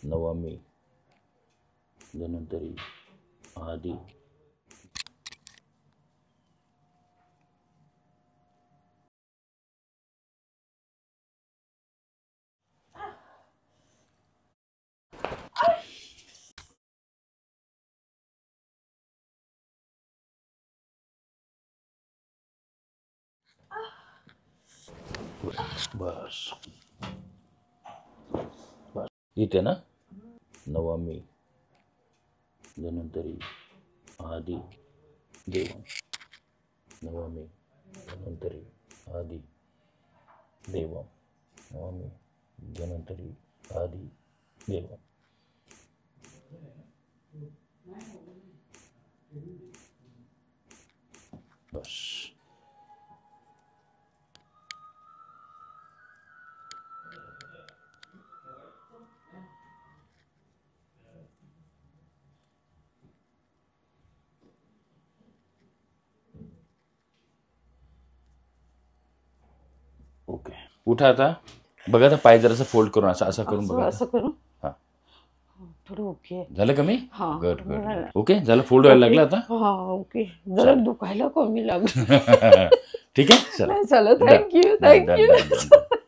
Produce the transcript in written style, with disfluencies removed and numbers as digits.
नवमी धन्वंतरी आदि बस बस इथे ना नवमी धन्वंतरी आदि देवम नवमी धन्वंतरी आदि देवम नवमी धन्वंतरी आदि देवम बस ओके उठा आता बघा आता पाय जरासं फोल्ड करून असं असं करून बघा असं करू हां थोडं ओके झालं कमी हा गुड गुड ओके झालं फोल्ड व्हायला लागलं आता हा ओके जरा दुखायला कमी लागलं ठीक आहे चला नाही चला Done. Thank you Done, done, done, done.